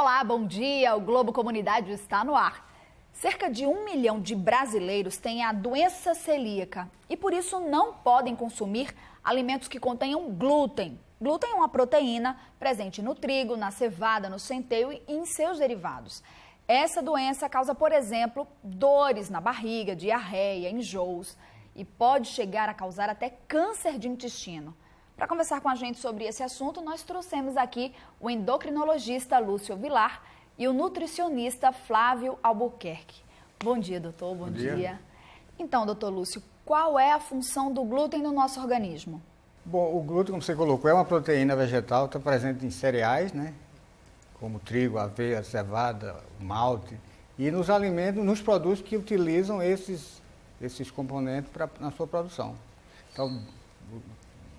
Olá, bom dia. O Globo Comunidade está no ar. Cerca de 1 milhão de brasileiros têm a doença celíaca e por isso não podem consumir alimentos que contenham glúten. Glúten é uma proteína presente no trigo, na cevada, no centeio e em seus derivados. Essa doença causa, por exemplo, dores na barriga, diarreia, enjoos e pode chegar a causar até câncer de intestino. Para conversar com a gente sobre esse assunto, nós trouxemos aqui o endocrinologista Lúcio Vilar e o nutricionista Flávio Albuquerque. Bom dia, doutor. Bom dia. Então, doutor Lúcio, qual é a função do glúten no nosso organismo? Bom, o glúten, como você colocou, é uma proteína vegetal, está presente em cereais, né? Como trigo, aveia, cevada, malte, e nos alimentos, nos produtos que utilizam esses componentes na sua produção. Então,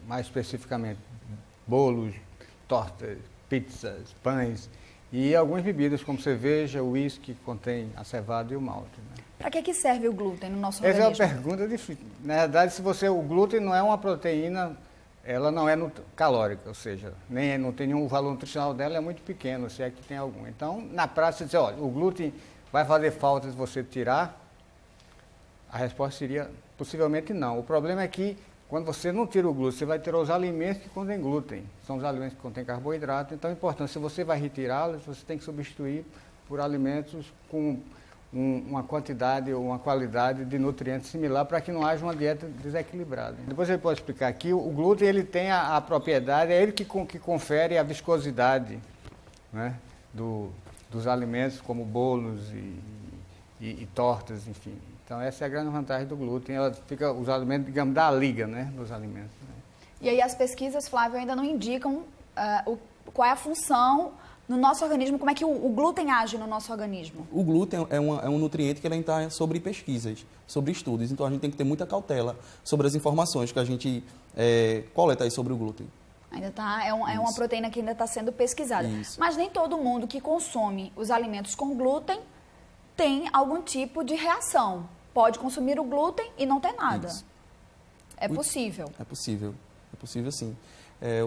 mais especificamente, bolos, tortas, pizzas, pães e algumas bebidas como cerveja, uísque, que contém a cevada e o malte. Né? Para que serve o glúten no nosso organismo? organismo? Essa é uma pergunta difícil. Na verdade, o glúten não é uma proteína, ela não é calórica, ou seja, não tem nenhum valor nutricional dela, é muito pequeno, se é que tem algum. Então, na prática, você diz, olha, o glúten vai fazer falta se você tirar? A resposta seria, possivelmente não. O problema é que, quando você não tira o glúten, você vai tirar os alimentos que contêm glúten. São os alimentos que contêm carboidrato. Então é importante, se você vai retirá-los, você tem que substituir por alimentos com uma quantidade ou uma qualidade de nutrientes similar para que não haja uma dieta desequilibrada. Depois ele pode explicar aqui, o glúten ele tem a propriedade, é ele que confere a viscosidade, né, dos alimentos, como bolos e tortas, enfim. Então, essa é a grande vantagem do glúten, os alimentos, digamos, dá a liga, né, dos alimentos. Né? E aí as pesquisas, Flávio, ainda não indicam qual é a função no nosso organismo, como é que o glúten age no nosso organismo? O glúten é um nutriente que ele está sobre pesquisas, sobre estudos, então a gente tem que ter muita cautela sobre as informações que a gente coleta aí sobre o glúten. Ainda está, é uma proteína que ainda está sendo pesquisada. Isso. Mas nem todo mundo que consome os alimentos com glúten tem algum tipo de reação. Pode consumir o glúten e não ter nada. Isso. É possível? É possível sim.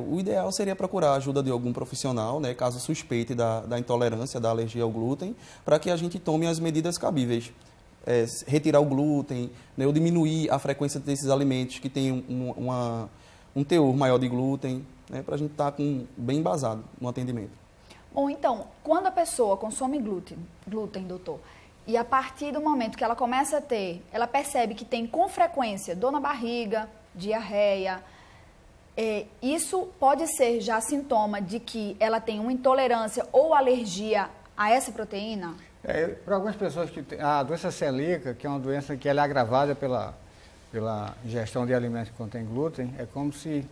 O ideal seria procurar a ajuda de algum profissional, né, caso suspeite da intolerância, da alergia ao glúten, para que a gente tome as medidas cabíveis. Retirar o glúten, né, ou diminuir a frequência desses alimentos que têm um teor maior de glúten, né, para a gente estar bem embasado no atendimento. Bom, então, quando a pessoa consome glúten, doutor, e a partir do momento que ela começa a ela percebe que tem com frequência dor na barriga, diarreia, isso pode ser já sintoma de que ela tem uma intolerância ou alergia a essa proteína? Para algumas pessoas que têm a doença celíaca, que é uma doença que ela é agravada pela ingestão de alimentos que contêm glúten, é como se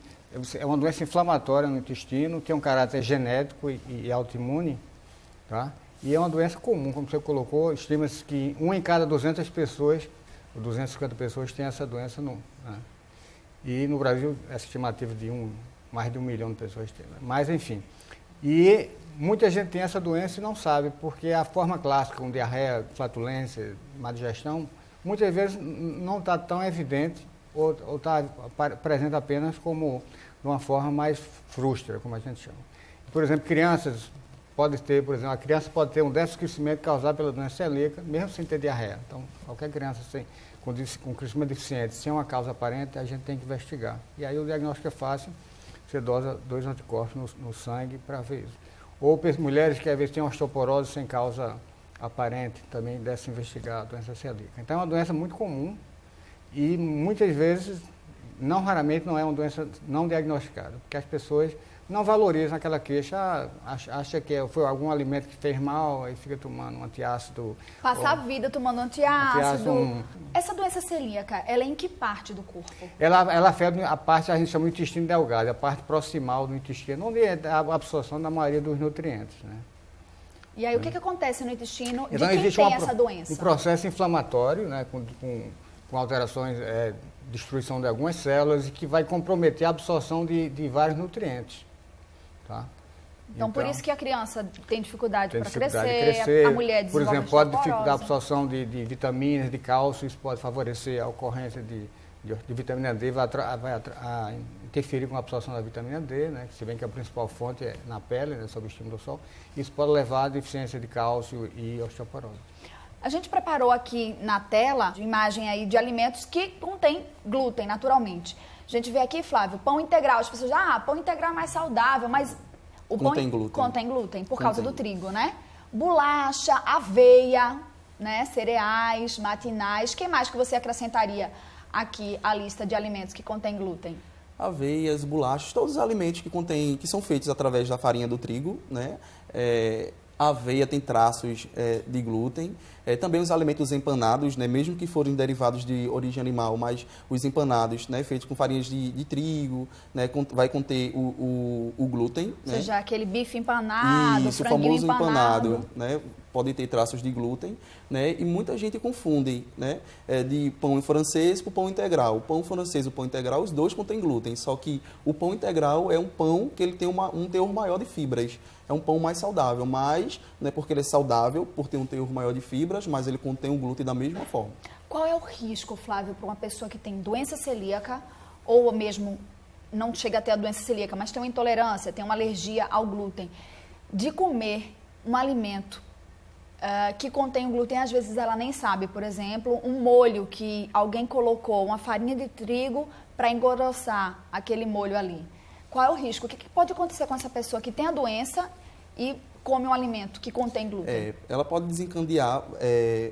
é uma doença inflamatória no intestino, tem um caráter genético e autoimune, tá? E é uma doença comum, como você colocou, estima-se que 1 em cada 200 pessoas, ou 250 pessoas, tem essa doença. Né? E no Brasil, essa estimativa de mais de 1 milhão de pessoas tem. Mas, enfim. E muita gente tem essa doença e não sabe, porque a forma clássica, com diarreia, flatulência, má digestão, muitas vezes não está tão evidente ou está presente apenas como de uma forma mais frustra, como a gente chama. Por exemplo, crianças a criança pode ter um déficit de crescimento causado pela doença celíaca, mesmo sem ter diarreia. Então, qualquer criança com crescimento deficiente, sem uma causa aparente, a gente tem que investigar. E aí o diagnóstico é fácil, você dosa 2 anticorpos no sangue para ver isso. Ou mulheres que às vezes têm osteoporose sem causa aparente, também deve se investigar a doença celíaca. Então, é uma doença muito comum e muitas vezes, não raramente, não é uma doença não diagnosticada, porque as pessoas não valorizam aquela queixa, acha que foi algum alimento que fez mal, aí fica tomando um antiácido. Passa a vida tomando antiácido. Essa doença celíaca, ela é em que parte do corpo? Ela afeta a parte, a gente chama de intestino delgado, a parte proximal do intestino, onde é a absorção da maioria dos nutrientes, né? E aí, o que acontece no intestino de então, quem tem essa doença? Um processo inflamatório, né, com alterações, destruição de algumas células e que vai comprometer a absorção de vários nutrientes. Tá? Então, por isso que a criança tem dificuldade para crescer, a mulher desenvolve por exemplo, pode dificultar a osteoporose. absorção de vitaminas, de cálcio, isso pode favorecer a ocorrência de vitamina D, vai interferir com a absorção da vitamina D, né? Se bem que a principal fonte é na pele, né? Sob o estímulo do sol. Isso pode levar à deficiência de cálcio e osteoporose. A gente preparou aqui na tela de imagem aí de alimentos que contêm glúten, naturalmente. A gente vê aqui, Flávio, pão integral. As pessoas dizem, pão integral é mais saudável, mas o contém glúten. Contém glúten, por causa do trigo, né? Bolacha, aveia, né? Cereais, matinais. O que mais que você acrescentaria aqui à lista de alimentos que contém glúten? Aveias, bolachas, todos os alimentos que são feitos através da farinha do trigo, né? A aveia tem traços de glúten. Também os alimentos empanados, né? Mesmo que forem derivados de origem animal, mas os empanados, né? Feitos com farinhas de trigo, né? Vai conter o glúten. Ou seja, aquele bife empanado, isso, franguinho o famoso empanado, né? Pode ter traços de glúten, né? E muita gente confunde, né? De pão francês para o pão integral. O pão francês e o pão integral, os dois contêm glúten, só que o pão integral é um pão que ele tem um teor maior de fibras. É um pão mais saudável, mas não é porque ele é saudável, por ter um teor maior de fibras, mas ele contém o glúten da mesma forma. Qual é o risco, Flávio, para uma pessoa que tem doença celíaca, ou mesmo não chega a ter a doença celíaca, mas tem uma intolerância, tem uma alergia ao glúten, de comer um alimento que contém o glúten, às vezes ela nem sabe, por exemplo, um molho que alguém colocou, uma farinha de trigo para engrossar aquele molho ali. Qual é o risco? O que pode acontecer com essa pessoa que tem a doença e come um alimento que contém glúten? Ela pode desencadear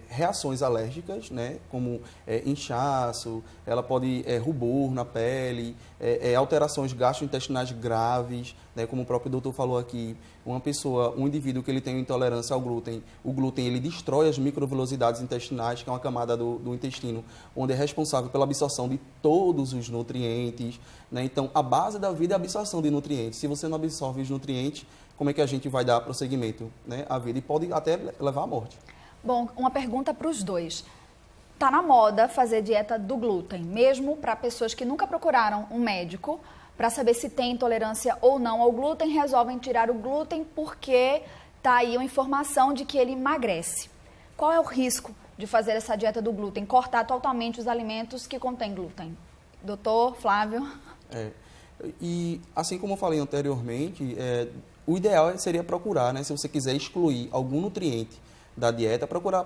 reações alérgicas, né? Como inchaço, ela pode rubor na pele, alterações gastrointestinais graves, né? Como o próprio doutor falou aqui, um indivíduo que ele tem intolerância ao glúten, o glúten ele destrói as microvilosidades intestinais, que é uma camada do intestino, onde é responsável pela absorção de todos os nutrientes, né? Então, a base da vida é a absorção de nutrientes. Se você não absorve os nutrientes, como é que a gente vai dar prosseguimento, né, à vida? E pode até levar à morte. Bom, uma pergunta para os dois. Está na moda fazer dieta do glúten, mesmo para pessoas que nunca procuraram um médico para saber se tem intolerância ou não ao glúten, resolvem tirar o glúten porque está aí uma informação de que ele emagrece. Qual é o risco de fazer essa dieta do glúten? Cortar totalmente os alimentos que contêm glúten. Doutor Flávio? E assim como eu falei anteriormente, o ideal seria procurar, né, se você quiser excluir algum nutriente da dieta, procurar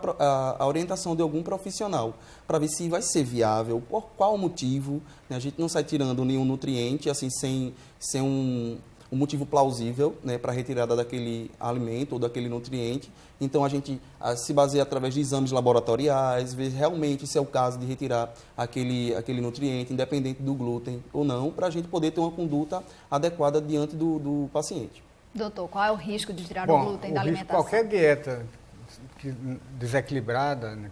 a orientação de algum profissional para ver se vai ser viável, por qual motivo, né? A gente não sai tirando nenhum nutriente assim sem um motivo plausível, né, para a retirada daquele alimento ou daquele nutriente. Então a gente se baseia através de exames laboratoriais, ver realmente se é o caso de retirar aquele nutriente, independente do glúten ou não, para a gente poder ter uma conduta adequada diante do paciente. Doutor, qual é o risco de tirar o glúten da alimentação? Qualquer dieta desequilibrada, né,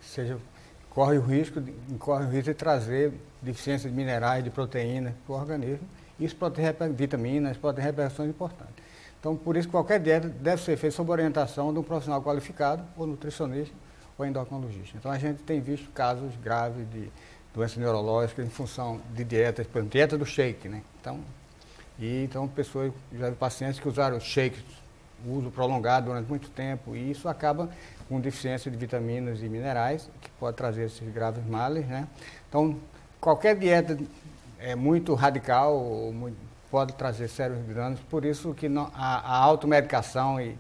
corre o risco de trazer deficiência de minerais, de proteínas para o organismo. Isso pode ter vitaminas, pode ter repercussões importantes. Então, por isso, qualquer dieta deve ser feita sob orientação de um profissional qualificado, ou nutricionista, ou endocrinologista. Então, a gente tem visto casos graves de doenças neurológicas em função de dietas, por exemplo, dieta do shake, né? Então, pessoas, já vi pacientes que usaram shakes, uso prolongado durante muito tempo, e isso acaba com deficiência de vitaminas e minerais, que pode trazer esses graves males, né? Então, qualquer dieta muito radical pode trazer sérios danos, por isso que a automedicação e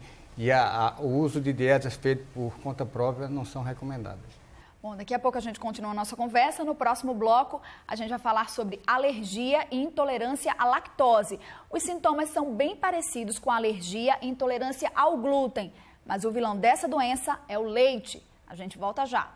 o uso de dietas feitas por conta própria não são recomendadas. Bom, daqui a pouco a gente continua a nossa conversa. No próximo bloco, a gente vai falar sobre alergia e intolerância à lactose. Os sintomas são bem parecidos com a alergia e intolerância ao glúten, mas o vilão dessa doença é o leite. A gente volta já.